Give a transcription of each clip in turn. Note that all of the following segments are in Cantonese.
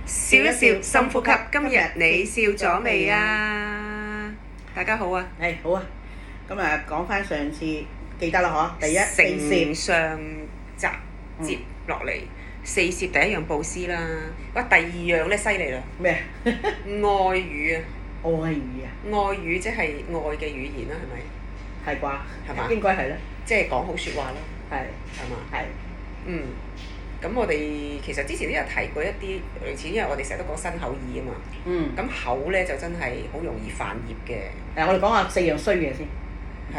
笑一笑，深呼吸。今日你笑咗未啊？大家好啊！好啊！咁講翻上次記得啦嗬，第一承上集接落嚟，四攝第一樣佈施啦。哇，第二樣咧犀利啦！咩？愛語啊！愛語啊！愛語即係愛嘅語言啦，係咪？係啩？係嘛？應該係啦。即係講好説話啦。係嘛？係。咁我哋其實之前都有提過一啲類似，因為我哋成日都講身口意啊嘛。咁口咧就真係好容易犯業嘅。我哋講下4樣衰嘢先。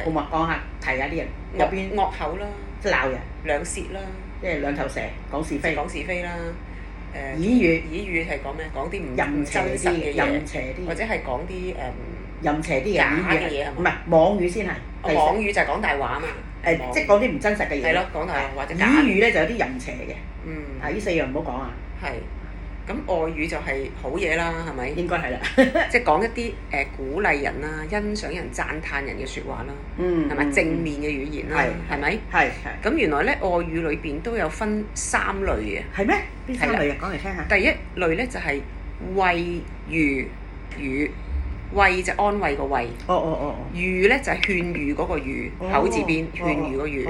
好嘛？講下提下啲人入邊惡口啦，即係鬧人。兩舌啦，即係兩頭蛇，講是非。講是非啦。耳語係講咩？講啲唔淫邪真實嘅嘢，淫邪啲，或者係講啲淫邪啲假嘅嘢係嘛？唔係妄語先係。妄語就係講大話啊嘛。即係講啲唔真實嘅嘢。係咯，講大話或者假。耳語咧就有啲淫邪嘅。呢4樣唔好講啊。係。咁外語就係好嘢啦，係咪？應該係啦。即係講一啲鼓勵人啦、欣賞人、讚歎人嘅説話啦，係咪正面嘅語言啦？係咪？係。咁原來咧外語裏邊都有分3類嘅。係咩？邊3類啊？講嚟聽下。第一類咧就係慰喻語，慰就安慰個慰。喻咧就係勸喻嗰個喻，口字邊勸喻個喻。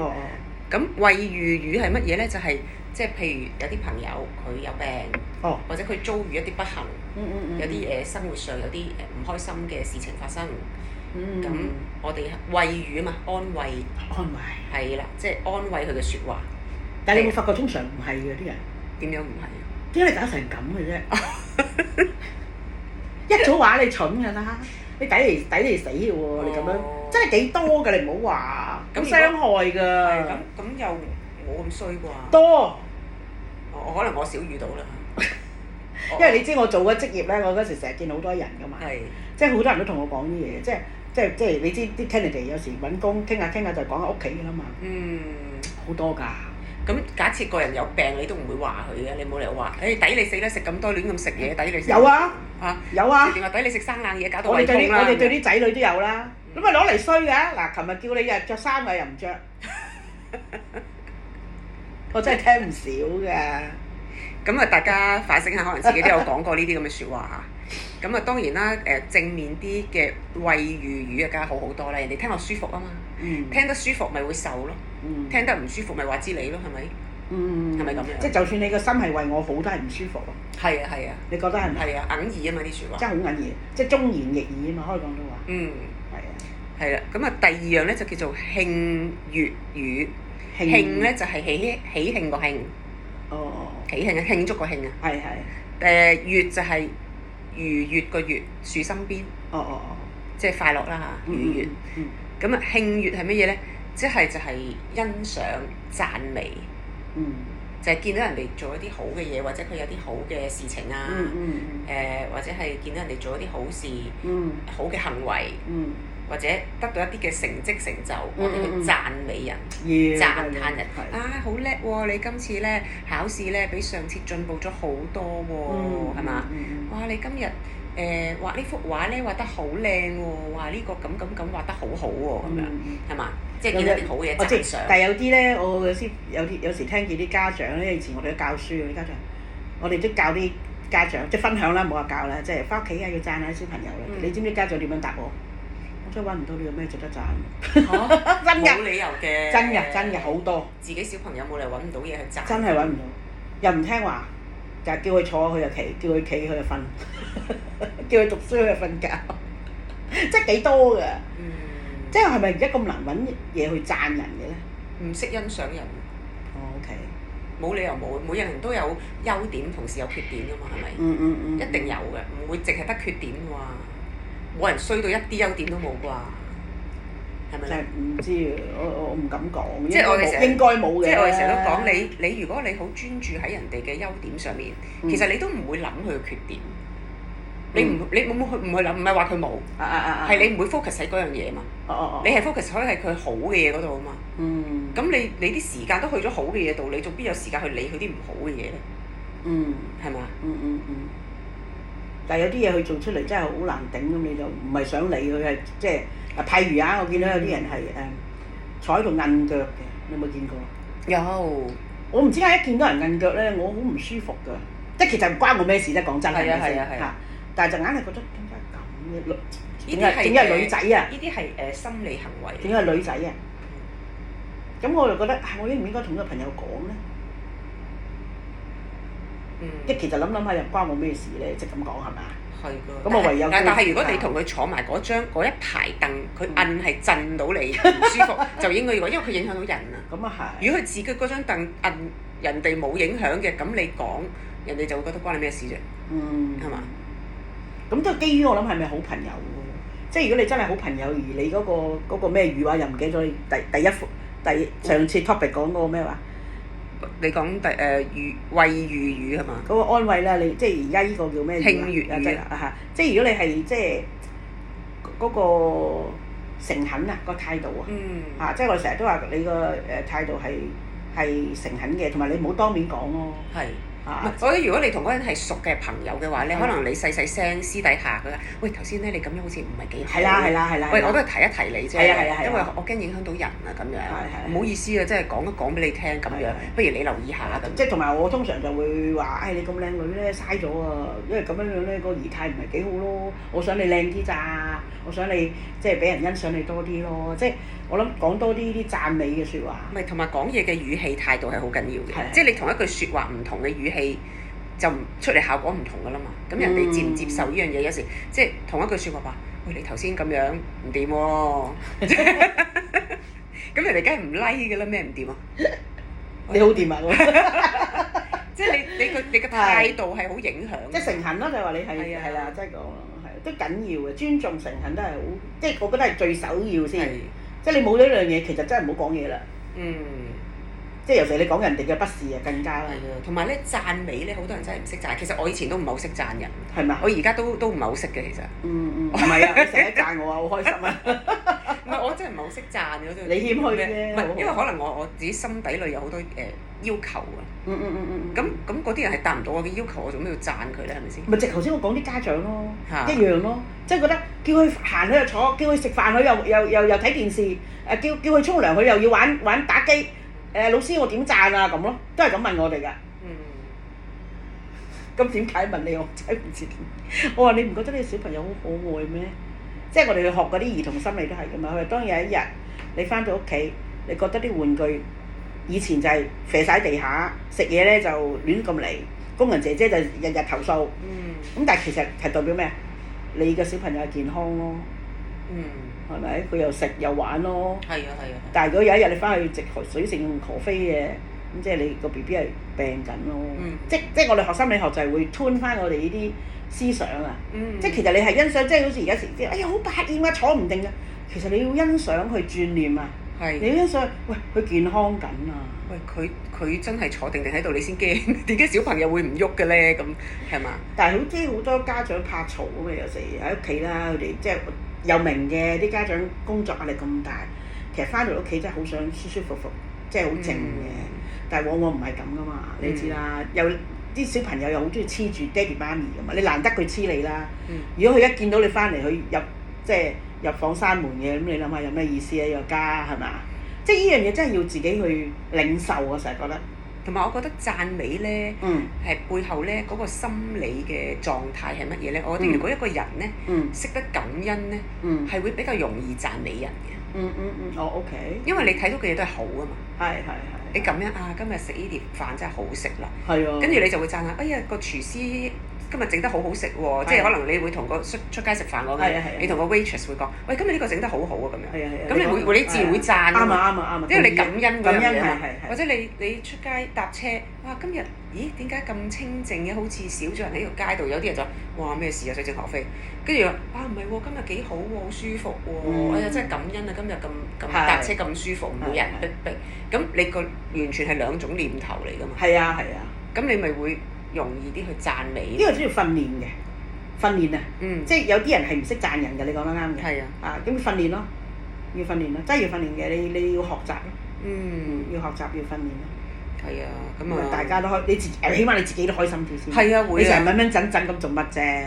咁慰喻語係乜嘢咧？就係即係譬如有啲朋友佢有病，或者佢遭遇一啲不幸，有啲生活上有啲唔開心嘅事情發生，咁我哋慰語啊嘛，安慰係啦，即係安慰佢嘅説話。但係你有冇發覺通常唔係嘅啲人？點樣唔係？點解你搞成咁嘅啫？一早話你蠢㗎啦，你抵你死嘅喎，你咁樣真係幾多㗎？你唔好話咁傷害㗎。咁又冇咁衰啩？多。可能我少遇到啦。因為你知我做嘅職業咧，我嗰時成日見好多人㗎嘛。係。即係好多人都同我講啲嘢，即係你知啲 candidate 有時揾工傾下就講下屋企㗎啦嘛。好多㗎。咁假設個人有病，你都唔會話佢嘅，你冇理由話，抵你死啦！食咁多亂咁食嘢，抵你死。有啊。有啊。定話抵你食生冷嘢，搞到胃痛啦。我哋對啲仔女都有啦。咁咪攞嚟衰㗎！嗱，琴日叫你日着衫㗎，又唔着。我真係聽唔少㗎。咁啊，大家反省下，可能自己都有講過呢啲咁嘅説話嚇。咁啊，當然啦，正面啲嘅慰喻語啊，梗係好好多啦。人哋聽落舒服啊嘛。聽得舒服咪會受咯。聽得唔舒服咪話知你咯，係咪？係咪咁樣？即係就算你個心係為我好，都係唔舒服咯。係啊係啊。你覺得係咪？係啊，哽耳啊嘛啲説話。真係好哽耳，即係忠言逆耳啊嘛，可以講到話。係啊。係啦，咁啊第二樣咧就叫做慶悅語。慶咧就係喜慶個慶。喜慶啊，慶祝個慶啊。係係。悅就係愉悅個悅，豎心邊。即係快樂啦嚇，愉悅。咁啊，慶悅係乜嘢咧？就係欣賞、讚美。就係見到人哋做一啲好嘅嘢，或者佢有啲好嘅事情啊。或者係見到人哋做一啲好事、好嘅行為。或者得到一啲嘅成績成就，我哋去讚美人、讚歎人。好叻喎！你今次咧考試咧比上次進步咗好多喎，係嘛？哇！你今日畫呢幅畫咧畫得好靚喎！哇！呢個咁畫得好好喎，咁樣係嘛？即係見到啲好嘢讚賞。但係有啲咧，我有時聽見啲家長咧，以前我哋都教書嗰啲家長，我哋都教啲家長即係分享啦，冇話教啦，即係翻屋企要讚下啲小朋友啦。你知唔知家長點樣答我？我真係揾唔到你有咩值得讚。真㗎。冇理由嘅。真嘅好多。自己小朋友冇理由揾唔到嘢去讚。真係揾唔到，又唔聽話，就係叫佢坐佢就企，叫佢企佢就瞓，叫佢讀書佢就瞓覺，即係幾多㗎。即係咪而家咁難揾嘢去讚人嘅咧？唔識欣賞人。OK。冇理由冇，每人都有優點，同時有缺點㗎嘛，係咪？一定有嘅，唔會淨係得缺點㗎嘛。冇人衰到一啲優點都冇啩，係咪？真係唔知我唔敢講。即係我哋成日應該冇嘅。即係我哋成日都講你如果你好專注喺人哋嘅優點上面，其實你都唔會諗佢嘅缺點。你唔去諗，唔係話佢冇，係你唔會 focus 喺嗰樣嘢嘛。你係 focus 可以係佢好嘅嘢嗰度啊嘛。咁你啲時間都去咗好嘅嘢度，你仲邊有時間去理佢啲唔好嘅嘢咧？係嘛？但係有啲嘢佢做出嚟真係好難頂，咁你就唔係想理佢，係即係譬如我見到有啲人係坐喺度摁腳嘅，你有冇見過？有。我唔知點解一見到人摁腳咧，我好唔舒服㗎。即係其實唔關我咩事啫，講真係咪先係啊，但係就硬係覺得點解咁嘅女，點解女仔啊？呢啲係心理行為。點解係女仔啊？咁我就覺得我應唔應該同個朋友講咧？即係其實諗諗下又關我咩事咧？即係咁講係咪啊？係㗎。咁我唯有但係如果你同佢坐埋嗰一排凳，佢摁係震到你唔舒服，就應該要講，因為佢影響到人啊。咁啊係。如果佢自己嗰張凳摁人哋冇影響嘅，咁你講人哋就會覺得關你咩事啫？係嘛？咁都係基於我諗係咪好朋友喎？即係如果你真係好朋友，而你嗰個咩語話又唔記得咗，你上次 topic 講嗰個咩話？你講慰喻語係嘛？嗰個安慰啦，你即係而家呢個叫咩語？慶粵語啊！即係如果你係即係嗰個誠懇啊個態度啊，即係我成日都話你個態度係誠懇嘅，同埋你唔好當面講咯。係。我覺得如果你同嗰個人係熟嘅朋友嘅話咧，可能你細細聲私底下佢話：喂，頭先咧你咁樣好似唔係幾好。係啦。喂，我都係提一提你啫。因為我驚影響到人啊咁樣。唔好意思啊，即係講一講俾你聽咁樣，不如你留意下咁。即係同埋我通常就會話：你咁靚女咧，嘥咗啊！因為咁樣樣咧，個儀態唔係幾好咯。我想你靚啲咋，我想你即係俾人欣賞你多啲咯。即係我諗講多啲讚美嘅説話。唔係，同埋講嘢嘅語氣態度係好緊要嘅。即係你同一句説話唔同嘅語氣，就出嚟效果唔同噶啦嘛，咁人哋接唔接受呢樣嘢？有時即係同一句説話話，喂，你頭先咁樣唔掂喎，咁人哋梗係唔 like 噶啦，咩唔掂啊？你好掂啊！即係你嘅態度係好影響。即係誠懇咯，就係話你係啦，即係講係都緊要嘅，尊重誠懇都係好，即係我覺得係最首要先。即係你冇咗呢樣嘢，其實真係唔好講嘢啦。即係有時你講人哋嘅不是啊，更加啦。同埋咧讚美咧，好多人真係唔識讚。其實我以前都唔係好識讚人。係嘛？我而家都唔係好識嘅，其實。唔係啊！你成日讚我啊，好開心啊！唔係我真係唔係好識讚嘅，你謙虛啫。唔係，因為可能我自己心底裏有好多要求啊。咁嗰啲人係達唔到我嘅要求，我做咩要讚佢咧？係咪先？咪即係頭先我講啲家長咯，一樣咯，即係覺得叫佢行佢就坐，叫佢食飯佢又睇電視，叫佢沖涼佢又要玩打機。老師我點讚啊咁咯，都係咁問我哋㗎。咁點解問你我真係唔知點？我話你唔覺得呢個小朋友好可愛咩？即係我哋去學嗰啲兒童心理都係㗎嘛。佢話當有一日你返到屋企，你覺得啲玩具以前就係射晒地下，食嘢咧就亂咁嚟，工人姐姐就日日投訴。咁但係其實係代表咩？你嘅小朋友係健康咯。係咪？佢又食又玩咯。係啊。但係如果有一日你翻去直水性河飛嘅，咁即係你個 BB 係病緊咯。即係我哋學心理學就係會 turn 翻我哋呢啲思想啊。即係其實你係欣賞，即係好似而家時即係哎呀好百厭啊，坐唔定啊。其實你要欣賞佢轉念啊。你要欣賞，喂佢健康緊啊。喂佢真係坐定定喺度，你先驚。點解小朋友會唔喐嘅咧？咁係嘛？但係好多家長怕嘈啊嘛，有時喺屋企啦，佢哋即係。又明嘅啲家長工作壓力咁大，其實翻到屋企真係好想舒舒服服，即係好靜嘅。但係往往唔係咁噶嘛，你知啦。有啲小朋友又好中意黐住爹哋媽咪噶嘛，你難得佢黐你啦。如果佢一見到你翻嚟，佢入房閂門嘅，咁你諗下有咩意思啊？有家係嘛？即係呢樣嘢真係要自己去領受啊！成日覺得。同埋我覺得讚美咧，係背後咧嗰個心理嘅狀態係乜嘢咧？我覺得如果一個人咧識得感恩咧，係會比較容易讚美人嘅。OK。因為你睇到嘅嘢都係好啊嘛。係。你感恩啊，今日食呢碟飯真係好食啦。係啊。跟住你就會讚下，哎呀個廚師今日整得好好食喎！即係可能你會同個出街食飯嗰個，你同個 waitress 會講，喂，今日呢個整得好好啊咁樣。咁你自然會讚。啱。因為你感恩嗰樣嘢。或者你出街搭車，哇！今日咦點解咁清靜嘅？好似少咗人喺個街度，有啲人就哇咩事啊？水靜河飛。跟住話唔係喎，今日幾好喎，好舒服喎！哎呀真係感恩啊！今日咁搭車咁舒服，冇人逼。咁你個完全係兩種念頭嚟㗎嘛。係啊。咁你咪會容易啲去讚美。呢個都要訓練嘅，訓練啊。即係有啲人係唔識讚人嘅，你講得啱嘅。係啊。咁訓練咯，要訓練咯，真係要訓練嘅。你要學習咯。要學習要訓練咯。係啊。咁啊。大家都開，你自起碼你自己都開心啲先。係啊，會啊。你成日掹掹陣咁做乜啫？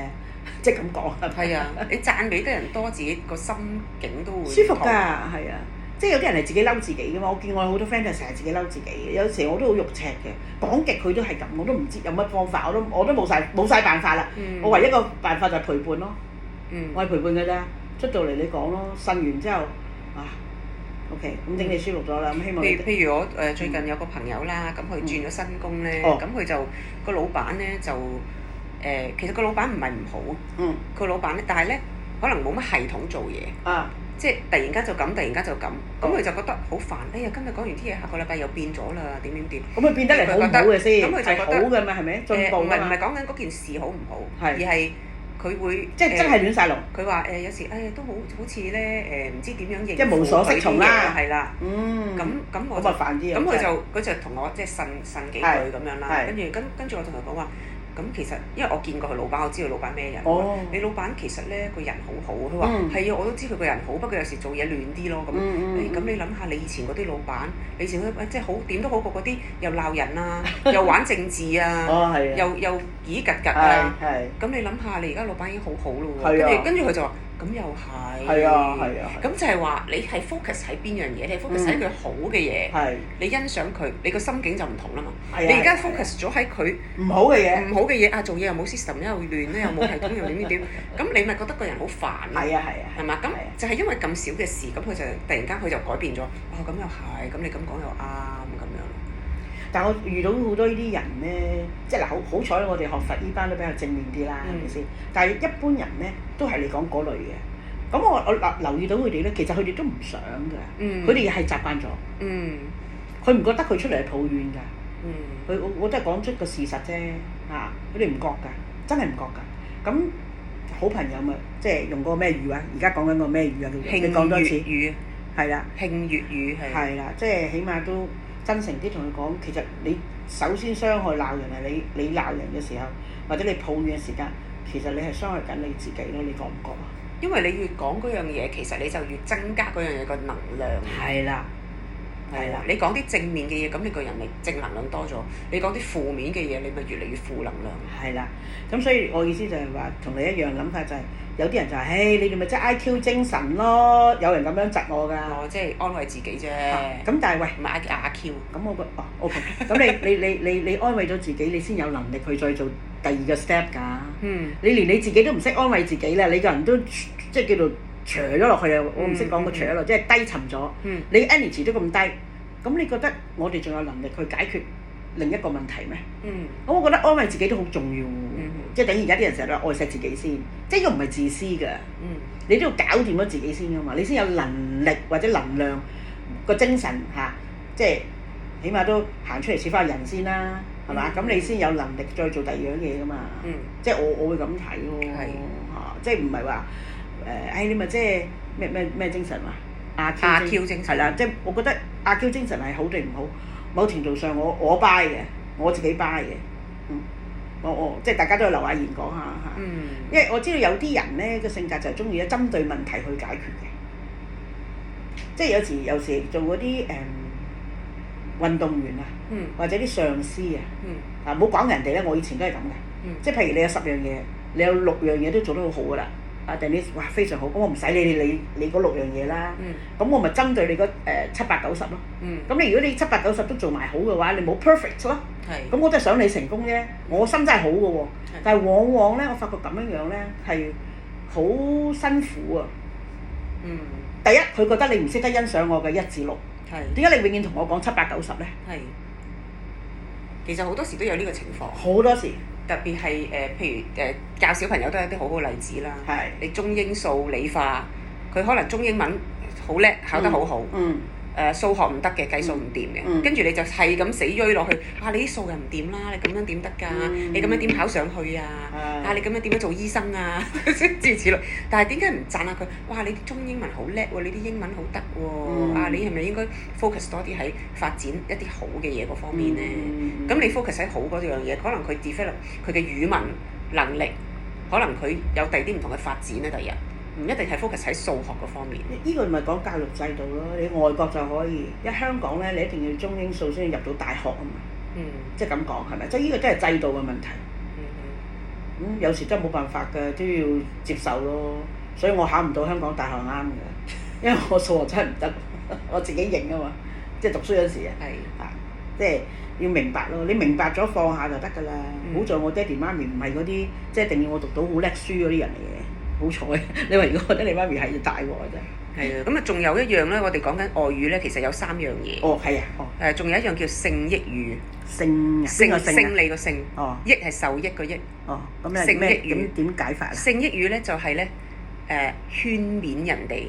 即係咁講。係啊。你讚美得人多，自己個心境都會舒服㗎。係啊。即係有啲人係自己嬲自己㗎嘛。我見我好多 friend 就成日自己嬲自己嘅，有時我都好肉赤嘅，講極佢都係咁，我都唔知有乜方法，我都冇晒辦法啦。我唯一一個辦法就係陪伴咯。我係陪伴㗎咋，出到嚟你講咯，呻完之後OK， 咁整你舒服咗啦，咁希望譬如我最近有個朋友啦，咁佢轉咗新工咧，咁佢就個老闆咧就其實個老闆唔係唔好，佢老闆咧，但係咧可能冇乜系統做嘢，即係突然間就咁，突然間就咁，咁佢就覺得好煩。哎呀，今日講完啲嘢，下個禮拜又變咗啦，點。咁佢變得嚟好唔好嘅先？咁佢就覺得好嘅嘛，係咪進步㗎嘛？唔係講緊嗰件事好唔好，而係佢會即係真係亂晒龍。佢話有時都好似咧唔知點樣應付即係無所適從啦，係啦。咁我就煩啲。咁佢就同我即係呻幾句咁樣啦，跟住我同佢講話。咁其實因為我見過佢老闆，我知道老闆咩人。你老闆其實咧個人好好，佢話係啊，我都知佢個人好，不過有時做嘢亂啲咯。咁你諗下，你以前嗰啲老闆，你以前即係好點都好過嗰啲又鬧人啊，又玩政治啊，又咦格格啊。咁你諗下，你而家老闆已經好好咯喎。跟住佢就話：咁又係。咁就係話你係 focus 喺邊樣嘢？你係 focus 喺佢好嘅嘢。你欣賞佢，你個心境就唔同啦嘛。你而家 focus 咗喺佢唔好嘅嘢做嘢又冇 system 又亂咧，又冇系統又點，咁你咪覺得個人好煩咯。係嘛？咁就係因為咁少嘅事，咁佢就突然間佢就改變咗。咁又係，咁你咁講又啱咁樣。但係我遇到好多呢啲人咧，即係嗱好彩我哋學佛呢班都比較正面啲啦，係咪先？但係一般人咧都係你講嗰類嘅。咁我留意到佢哋咧，其實佢哋都唔想㗎。佢哋係習慣咗。佢唔覺得佢出嚟係抱怨㗎。我都係講出個事實啫。佢哋唔覺㗎，真係唔覺㗎。咁好朋友咪即係用個咩語啊？而家講緊個咩語啊？你講多次。慶粵語。係啦。慶粵語係。係啦，即係起碼都真誠啲同佢講，其實你首先傷害鬧人係你鬧人嘅時候，或者你抱怨嘅時間，其實你係傷害緊你自己咯。你覺唔覺啊？因為你越講嗰樣嘢，其實你就越增加嗰樣嘢個能量。係啦。你講啲正面嘅嘢，咁你個人咪正能量多咗；你講啲負面嘅嘢，你咪越嚟越負能量。係啦，咁所以我意思就係話，同你一樣諗法就係，有啲人就係，你哋咪即係 IQ 精神咯，有人咁樣窒我㗎。即係安慰自己啫。咁但係喂，唔係阿 Q。咁我OK。咁你安慰咗自己，你先有能力去再做第二個 step 㗎。你連你自己都唔識安慰自己啦，你個人都即係叫做除咗落去啊！我唔識講個除咗落，即係低沉咗。你 energy 都咁低，咁你覺得我哋仲有能力去解決另一個問題咩？咁我覺得安慰自己都好重要。即係等於而家啲人成日都愛錫自己先，即係呢個唔係自私㗎。你都要搞掂咗自己先㗎嘛，你先有能力或者能量個精神嚇，即係起碼都行出嚟似翻人先啦，係嘛？咁你先有能力再做第二樣嘢㗎嘛。即係我會咁睇咯。即係唔係話你咪即係咩精神啊？阿 Q 精神係啦，即係我覺得阿 Q 精神係好定唔好，某程度上我 buy 嘅，我自己 buy 嘅。我即係大家都有留下言講下嚇。因為我知道有啲人咧個性格就係中意針對問題去解決嘅，即係有時做嗰啲運動員啊，或者啲上司啊，唔好講人哋咧，我以前都係咁嘅。即係譬如你有10樣嘢，你有6樣嘢都做得好好㗎啦。Denise，哇非常好，咁我唔使理你嗰6樣嘢啦。咁我咪針對你嗰7、8、90咯。咁你如果你7、8、90都做埋好嘅話，你冇 perfect 咯。咁我都係想你成功啫。我心真係好嘅喎，但係往往咧，我發覺咁樣咧係好辛苦啊。第一，佢覺得你唔識得欣賞我嘅1至6。點解你永遠同我講7、8、90咧？其實好多時都有呢個情況。好多時。特別係譬如教小朋友都係一啲好好例子啦。你中英數理化，佢可能中英文好叻，考得好好。數學唔得嘅，計數唔掂嘅，跟住你就係咁死追落去。你啲數又唔掂啦，你咁樣點得㗎？你咁樣點考上去啊？你咁樣點樣做醫生啊？諸如此類。但係點解唔讚下佢？你啲中英文好叻喎，你啲英文好得喎。你係咪應該 focus 多啲喺發展一啲好嘅嘢嗰方面咧？咁你 focus 喺好嗰樣嘢，可能佢 develop 佢嘅語文能力，可能佢有第啲唔同嘅發展咧。第日。唔一定係 focus 喺數學嗰方面。呢個咪講教育制度咯，你外國就可以，因為香港咧你一定要中英數先入到大學啊嘛。即係咁講係咪？即係呢個真係制度嘅問題。咁有時真係冇辦法㗎，都要接受咯。所以我考唔到香港大學啱嘅，因為我數學真係唔得。我自己認啊嘛，即係讀書嗰時啊，即係要明白咯。你明白咗放下就得㗎啦。好在我爹哋媽咪唔係嗰啲即係一定要我讀到好叻書嗰啲人嚟嘅。好彩，你話如果我爹哋媽咪係大鑊真係。係啊，咁啊仲有一樣咧，我哋講緊外語咧，其實有3樣嘢。哦，係啊，哦。仲有一樣叫聖益語。勝利個勝。哦。益係受益個益。哦，咁係咩？點解法啊？聖益語咧就係咧勸勉人哋。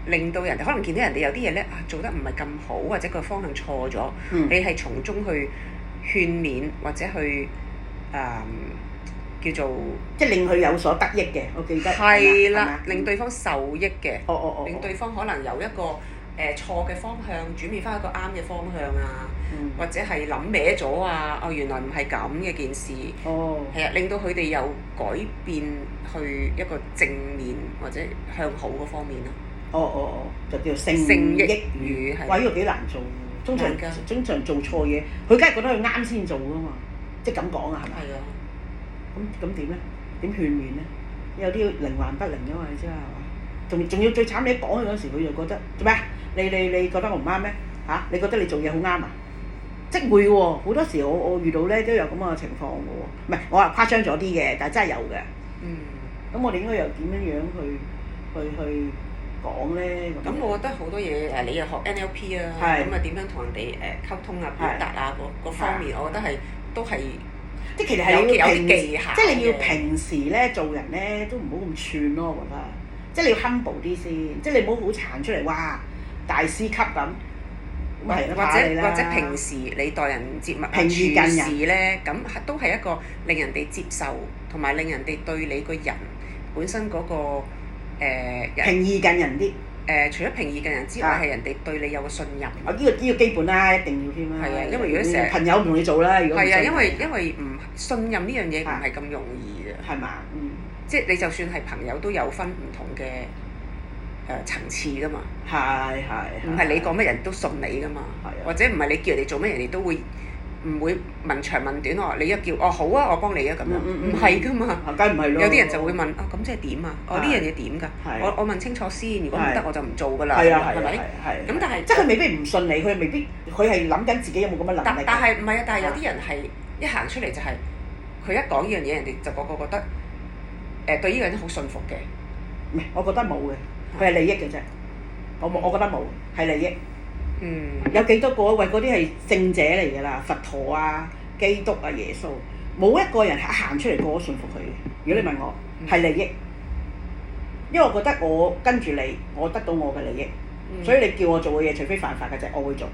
令到人哋可能見到人哋有啲嘢咧做得唔係咁好，或者個方向錯咗，你係從中去勸勉或者去叫做即係令佢有所得益嘅，我記得係啦，令對方受益嘅，令對方可能由一個錯嘅方向轉變翻一個啱嘅方向啊，或者係諗歪咗啊，原來唔係咁嘅件事，係啊，令到佢哋有改變去一個正面或者向好嗰方面咯。就叫聖益語，哇！呢個幾難做，通常做錯嘢，佢梗係覺得佢啱先做噶嘛，即係咁講啊，係咪？係啊。咁點咧？點勸勉咧？有啲靈還不靈噶嘛，你知啦，係嘛？仲要最慘，你一講佢嗰時，佢就覺得做咩啊？你覺得我唔啱咩？嚇！你覺得你做嘢好啱啊？即係會喎，好多時我遇到咧都有咁嘅情況嘅喎。唔係我話誇張咗啲嘅，但係真係有嘅。咁我哋應該又點樣去講咧？咁我覺得好多嘢你又學 NLP 啊，咁啊點樣同人哋溝通啊、表達啊嗰方面，我覺得係都係。即係其實係有啲技巧，即係你要平時咧做人咧都唔好咁串咯，我覺得。即係你要 humble 啲先，即係你唔好好殘出嚟，哇！大師級咁。或者平時你待人接物處事咧，咁都係一個令人哋接受，同埋令人哋對你個人本身嗰個平易近人啲。除咗平易近人之外，係人哋對你有個信任。呢個基本啦，一定要添啦。係啊，因為如果成日朋友唔同你做啦，如果係啊，因為唔信任呢樣嘢唔係咁容易嘅。係嘛？即係你就算係朋友都有分唔同嘅層次㗎嘛。係。唔係你講乜人都信你㗎嘛？或者唔係你叫人哋做乜人哋都會。唔會問長問短喎，你一叫好啊，我幫你啊咁樣，唔係㗎嘛，梗係唔係咯？有啲人就會問咁即係點啊？呢樣嘢點㗎？我問清楚先，如果唔得我就唔做㗎啦，係咪？咁但係即係佢未必唔信你，佢未必佢係諗緊自己有冇咁嘅能力。但係唔係啊？但係有啲人係一行出嚟就係佢一講呢樣嘢，人哋就個覺得對呢個人好信服嘅。唔係，我覺得冇嘅，佢係利益嘅啫。我覺得冇，係利益。有幾多個喂嗰啲係聖者嚟㗎啦，佛陀啊、基督啊、耶穌，冇一個人係行出嚟個個信服佢嘅。如果你問我，係利益，因為我覺得我跟住你，我得到我嘅利益，所以你叫我做嘅嘢，除非犯法嘅啫，我會做。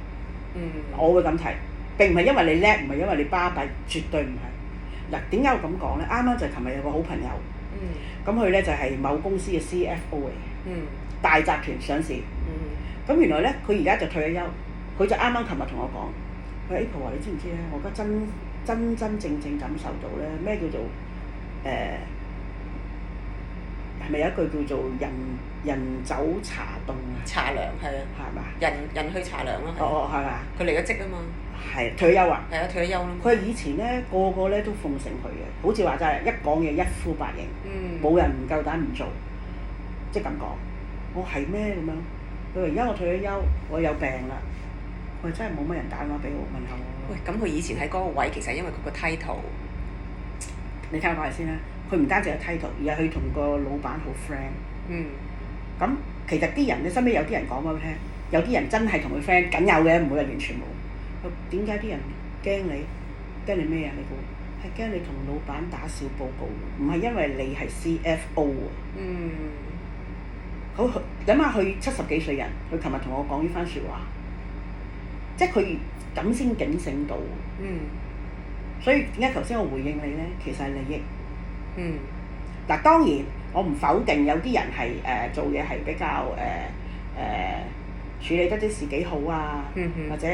我會咁睇，並唔係因為你叻，唔係因為你巴閉，絕對唔係。嗱，點解我咁講咧？啱啱就琴日有個好朋友，咁佢咧就係某公司嘅 CFO 嚟嘅，大集團上市。咁原來咧，佢而家就退咗休，佢就啱啱琴日同我講，佢話 Apple 話你知唔知咧？我而家真正感受到咧，咩叫做係咪有一句叫做人走茶凍啊？茶涼係啊，係嘛？人去茶涼咯。係嘛？佢離咗職啊嘛。係退休啊？係啊，退咗休啦。佢話以前咧個個咧都奉承佢嘅，好似話齋一講嘢一呼百應，冇人唔夠膽唔做，即係咁講。我係咩咁樣？佢話而家我退咗休，我有病啦。我真係冇乜人打電話俾我問下我。喂，咁佢以前喺嗰個位，其實因為佢個 title，你聽我講下先啦。佢唔單止係 title，而係佢同個老闆好 friend。咁其實啲人，你身邊有啲人講俾我聽，有啲人真係同佢 friend，梗有嘅，唔會係完全冇。點解啲人驚你？驚你咩啊？你估係驚你同老闆打小報告，唔係因為你係 CFO 啊。好，諗下佢70幾歲人，佢琴日同我講呢番説話，即係佢咁先警醒到。所以點解頭先我回應你咧？其實係利益。嗱，當然我唔否定有啲人係做嘢係比較處理得啲事幾好啊，或者，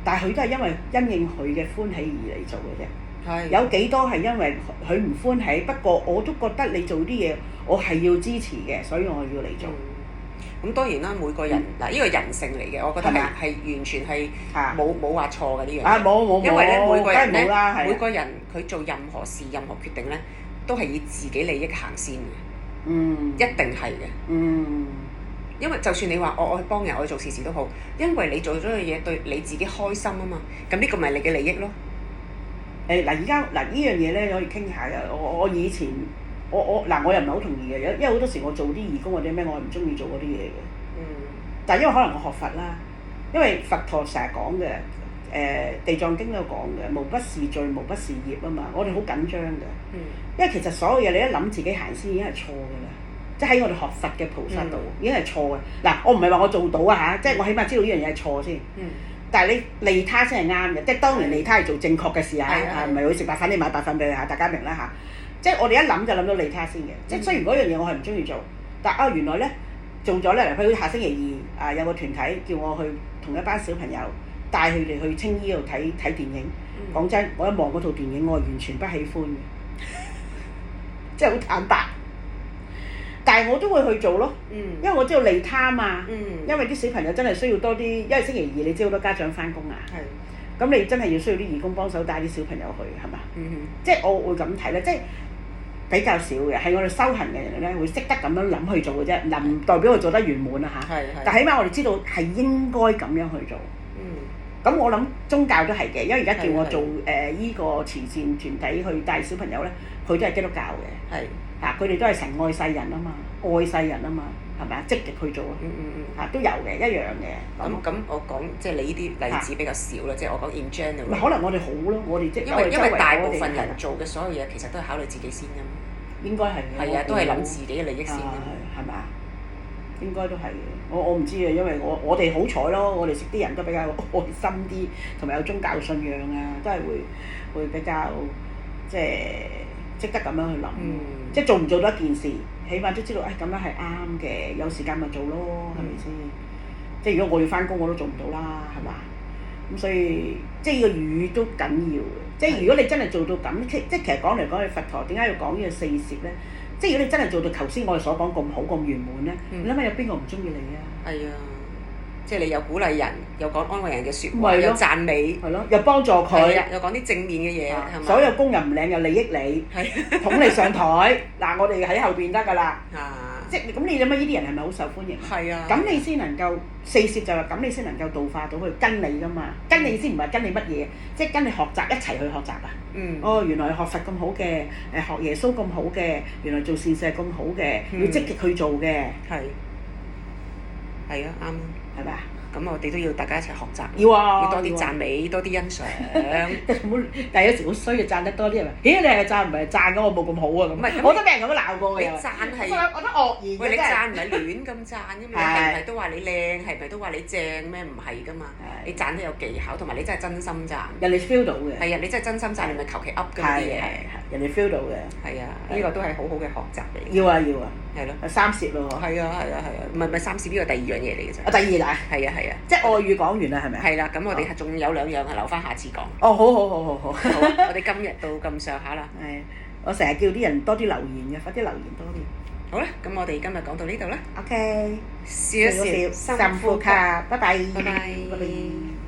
但係佢都係因為因應佢嘅歡喜而嚟做嘅啫。有幾多係因為佢唔歡喜？不過我都覺得你做啲嘢，我係要支持嘅，所以我要嚟做。咁當然啦，每個人嗱呢個人性嚟嘅，我覺得係完全係冇話錯嘅呢樣嘢。冇，因為咧每個人佢做任何事、任何決定咧，都係以自己利益行先嘅。一定係嘅。因為就算你話我去幫人，我去做善事都好，因為你做咗嘅嘢對你自己開心啊嘛，咁呢個咪你嘅利益咯。嗱而家嗱呢樣嘢咧可以傾下嘅。我以前我又唔係好同意嘅，因為好多時我做啲義工或者咩，我係唔中意做嗰啲嘢嘅。但係因為可能我學佛啦，因為佛陀成日講嘅地藏經都有講嘅，無不是罪，無不是業啊嘛。我哋好緊張嘅，因為其實所有嘢你一諗自己行先已經係錯㗎啦。即係喺我哋學佛嘅菩薩度已經係錯嘅。嗱，我唔係話我做到啊嚇，即係我起碼知道呢樣嘢係錯先。但係你利他先係啱嘅，即係當然利他係做正確嘅事嚇，唔係去食白飯你買白飯俾佢嚇，大家明啦嚇。即係我哋一諗就諗到利他先嘅。即係雖然嗰樣嘢我係唔中意做，但原來咧做咗咧，譬如下星期二有個團體叫我去同一班小朋友帶佢哋去青衣度睇電影。講真，我一望嗰套電影，我係完全不喜歡嘅，即係好坦白。但係我都會去做咯，因為我知道利他嘛。因為啲小朋友真係需要多啲，因為星期二你知好多家長翻工啊。咁你真係要需要啲義工幫手帶啲小朋友去，係嘛？即係我會咁睇咧，即係比較少嘅，係我哋修行嘅人咧會識得咁樣諗去做嘅啫，唔代表佢做得圓滿啊嚇。但起碼我哋知道係應該咁樣去做。咁我諗宗教都係嘅，因為而家叫我做依個慈善團體去帶小朋友咧，佢都係基督教嘅。佢哋都係神愛世人啊嘛，愛世人啊嘛，係咪啊？積極去做都有嘅，一樣嘅。咁我講即係你呢啲例子比較少啦，即係我講 in general。可能我哋好咯，我哋即係因為大部分人做嘅所有嘢其實都係考慮自己先㗎嘛。應該係嘅。係啊，都係諗自己嘅利益先㗎嘛。係咪啊？應該都係嘅。我唔知啊，因為我哋好彩咯，我哋識啲人都比較愛心啲，同埋有宗教信仰啊，都係會比較即係識得咁樣去諗。即係做唔做到一件事，起碼都知道咁樣係啱嘅，有時間咪做咯，係咪先？即係如果我要翻工，我都做唔到啦，係嘛？咁所以即係呢個語都緊要嘅。即係如果你真係做到咁，即係其實講嚟講去，佛陀點解要講呢個四攝咧？即係如果你真係做到頭先我哋所講咁好咁圓滿咧，你諗下有邊個唔中意你啊？係啊，即係你有鼓勵人，又講安慰人嘅説話，有讚美，係咯，又幫助佢，又講啲正面嘅嘢，係嘛？所有工人唔領又利益你，捧你上台，嗱我哋喺後邊得㗎啦。即係咁，你諗下呢啲人係咪好受歡迎？係啊。咁你先能夠四攝就係咁，你先能夠度化到佢跟你㗎嘛？跟你先唔係跟你乜嘢，即係跟你學習一齊去學習啊！原來學佛咁好嘅，學耶穌咁好嘅，原來做善事係咁好嘅，要積極去做嘅。係啊，啱。係咪啊？咁我哋都要大家一齊學習。要啊！要多啲讚美，多啲欣賞。但係有時好衰嘅，讚得多啲係咪？咦，你係讚唔係讚我冇咁好啊？咁我都俾人咁樣鬧過嘅。你讚係，我覺得惡言嘅。喂，你讚唔係亂咁讚㗎嘛？係咪都話你靚？係咪都話你正咩？唔係㗎嘛。你讚得有技巧，同埋你真係真心讚。人哋 feel 到嘅。係啊，你真係真心讚，你咪求其噏㗎啲嘢。人哋 feel 到嘅。係啊，呢個都係好好嘅學習嚟。要啊要啊。係咯。三攝咯。係啊，唔係三攝，呢個第二樣嘢嚟嘅啫。第二啦。係啊。即係外語講完啦，係咪？係啦，咁我哋仲有2樣係留翻下次講。好。好，我哋今日到咁上下啦。我成日叫啲人多啲留言嘅，快啲留言多啲。好啦，咁我哋今日講到呢度啦。OK。笑一笑，深呼吸，拜拜。拜拜。